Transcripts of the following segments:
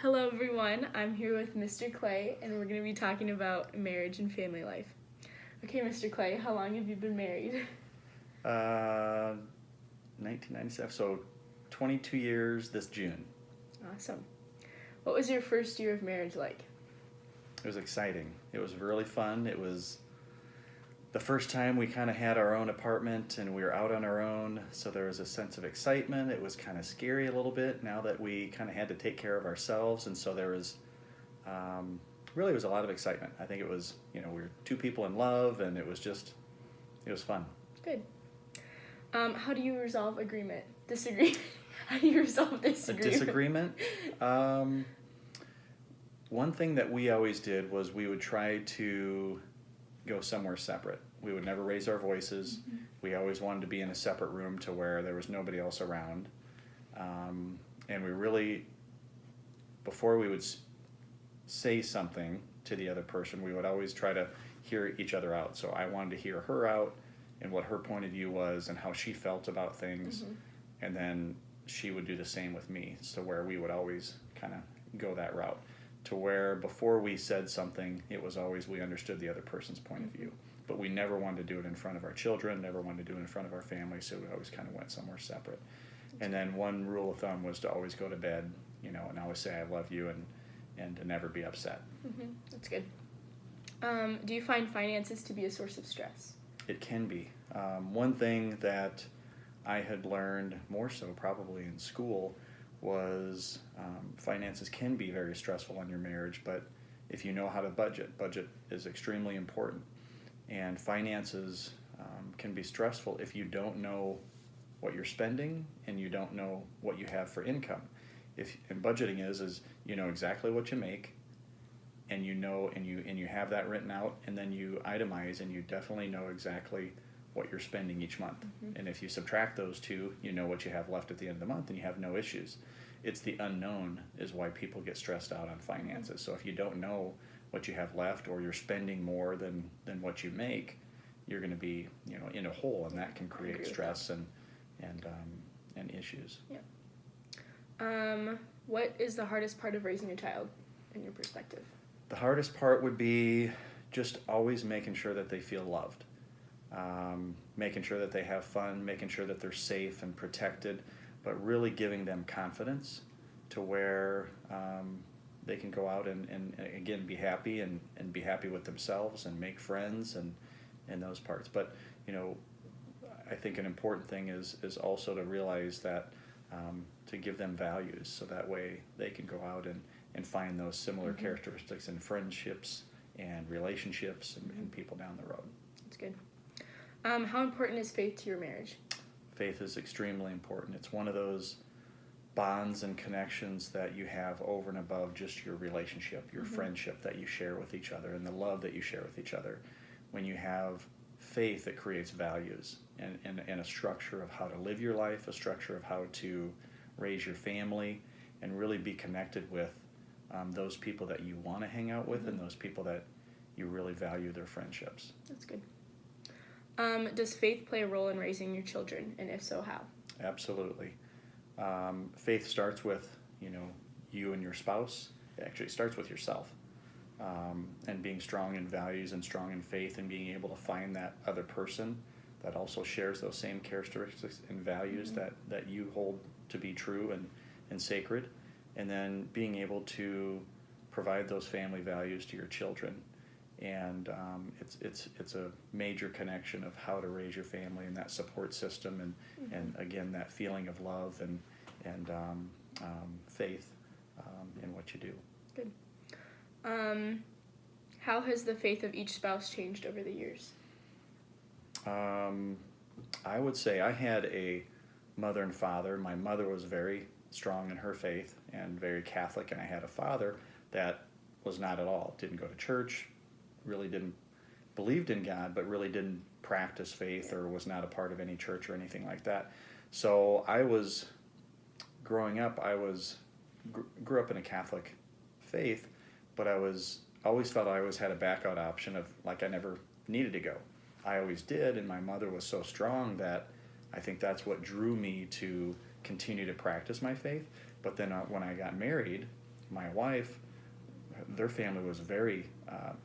Hello, everyone. I'm here with Mr. Clay, and we're going to be talking about marriage and family life. Okay, Mr. Clay, how long have you been married? 1997, so 22 years this June. Awesome. What was your first year of marriage like? It was exciting. It was really fun. It was the first time we kind of had our own apartment and we were out on our own, so there was a sense of excitement. It was kind of scary a little bit now that we kind of had to take care of ourselves, and so there was really it was a lot of excitement. I think it was, we were two people in love, and it was fun. Good. How do you resolve disagreement? How do you resolve disagreement? A disagreement? One thing that we always did was we would try to go somewhere separate. We would never raise our voices. Mm-hmm. We always wanted to be in a separate room to where there was nobody else around. And we really, before we would say something to the other person, we would always try to hear each other out. So I wanted to hear her out and what her point of view was and how she felt about things. Mm-hmm. And then she would do the same with me. So where we would always kind of go that route, to where before we said something, it was always we understood the other person's point of view. But we never wanted to do it in front of our children, never wanted to do it in front of our family, so we always kind of went somewhere separate. And then one rule of thumb was to always go to bed, and always say I love you and to never be upset. Mm-hmm. That's good. Do you find finances to be a source of stress? It can be. One thing that I had learned more so probably in school was finances can be very stressful on your marriage, but if you know how to budget is extremely important. And finances can be stressful if you don't know what you're spending and you don't know what you have for income. And budgeting is you know exactly what you make, and you have that written out, and then you itemize and you definitely know exactly what you're spending each month. Mm-hmm. And if you subtract those two, you know what you have left at the end of the month and you have no issues. It's the unknown is why people get stressed out on finances. So if you don't know what you have left, or you're spending more than what you make, you're going to be in a hole, and that can create stress and issues. Yeah. What is the hardest part of raising a child in your perspective? The hardest part would be just always making sure that they feel loved. Making sure that they have fun, making sure that they're safe and protected, but really giving them confidence to where they can go out and again be happy and be happy with themselves and make friends and those parts. But I think an important thing is also to realize that to give them values, so that way they can go out and find those similar Mm-hmm. characteristics in friendships and relationships and people down the road. That's good. How important is faith to your marriage? Faith is extremely important. It's one of those bonds and connections that you have over and above just your relationship, your Mm-hmm. friendship that you share with each other, and the love that you share with each other. When you have faith, it creates values and a structure of how to live your life, a structure of how to raise your family, and really be connected with those people that you want to hang out with, Mm-hmm. and those people that you really value their friendships. That's good. Does faith play a role in raising your children, and if so, how? Absolutely. Faith starts with, you and your spouse. Actually, it starts with yourself. And being strong in values and strong in faith, and being able to find that other person that also shares those same characteristics and values Mm-hmm. that you hold to be true and sacred. And then being able to provide those family values to your children. And it's a major connection of how to raise your family and that support system and again that feeling of love and faith in what you do. Good. How has the faith of each spouse changed over the years? I would say I had a mother and father. My mother was very strong in her faith and very Catholic, and I had a father that was not at all. Didn't go to church, really believed in God, but really didn't practice faith or was not a part of any church or anything like that. So I was growing up. Grew up in a Catholic faith, but I always felt I always had a backup option of I never needed to go. I always did, and my mother was so strong that I think that's what drew me to continue to practice my faith. But then when I got married, my wife, their family was very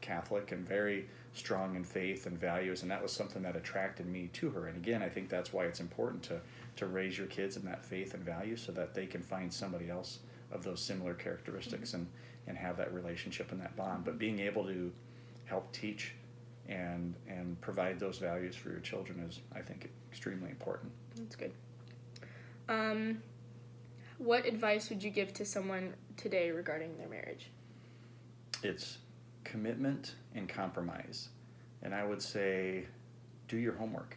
Catholic and very strong in faith and values, and that was something that attracted me to her. And again, I think that's why it's important to raise your kids in that faith and value so that they can find somebody else of those similar characteristics and have that relationship and that bond. But being able to help teach and provide those values for your children is, I think, extremely important. That's good. What advice would you give to someone today regarding their marriage? It's commitment and compromise. And I would say, do your homework.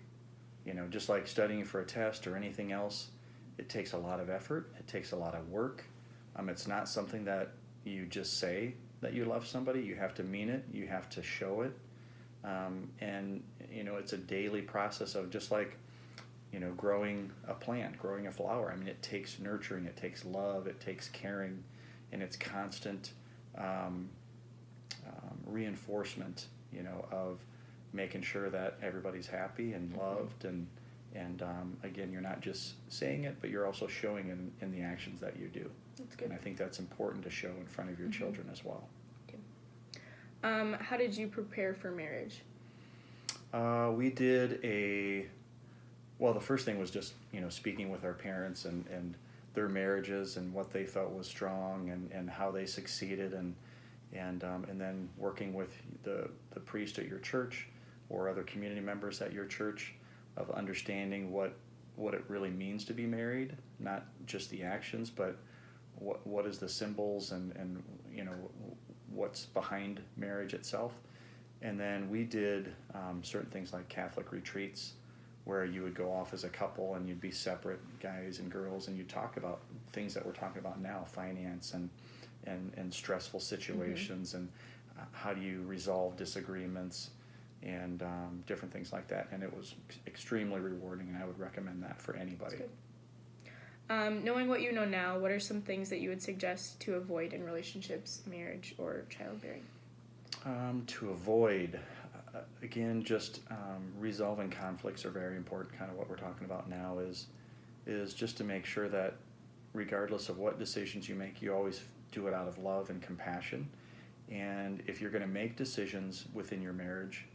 Just like studying for a test or anything else, it takes a lot of effort. It takes a lot of work. It's not something that you just say that you love somebody. You have to mean it. You have to show it. And it's a daily process of just like, growing a plant, growing a flower. It takes nurturing, it takes love, it takes caring, and it's constant reinforcement, of making sure that everybody's happy and loved, and again, you're not just saying it, but you're also showing in the actions that you do. That's good. And I think that's important to show in front of your children as well. Okay. How did you prepare for marriage? We did well, the first thing was just, speaking with our parents and their marriages and what they felt was strong and how they succeeded, and then working with the priest at your church or other community members at your church of understanding what it really means to be married, not just the actions, but what is the symbols and what's behind marriage itself. And then we did certain things like Catholic retreats, where you would go off as a couple and you'd be separate, guys and girls, and you'd talk about things that we're talking about now, finance and stressful situations, and how do you resolve disagreements and different things like that. And it was extremely rewarding, and I would recommend that for anybody. That's good. Knowing what you know now, what are some things that you would suggest to avoid in relationships, marriage, or childbearing? To avoid, again, just resolving conflicts are very important. Kind of what we're talking about now is just to make sure that regardless of what decisions you make, you always do it out of love and compassion. And if you're going to make decisions within your marriage,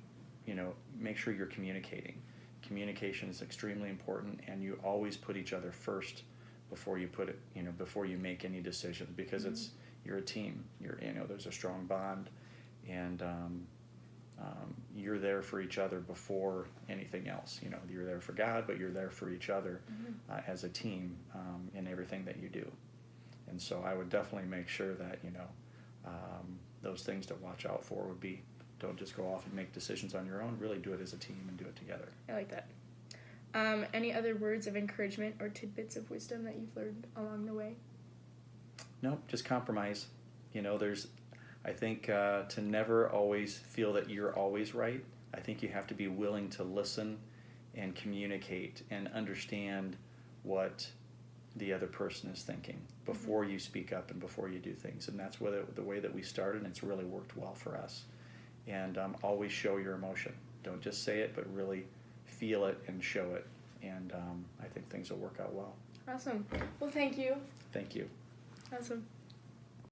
make sure you're communicating. Communication is extremely important, and you always put each other first before you before you make any decision, because you're a team. There's a strong bond, and you're there for each other before anything else. You're there for God, but you're there for each other as a team in everything that you do. And so I would definitely make sure that those things to watch out for would be, don't just go off and make decisions on your own. Really do it as a team and do it together. I like that. Any other words of encouragement or tidbits of wisdom that you've learned along the way? No, just compromise. I think to never always feel that you're always right. I think you have to be willing to listen and communicate and understand what the other person is thinking before you speak up and before you do things. And that's the way that we started, and it's really worked well for us. And always show your emotion. Don't just say it, but really feel it and show it. And I think things will work out well. Awesome. Well, thank you. Thank you. Awesome.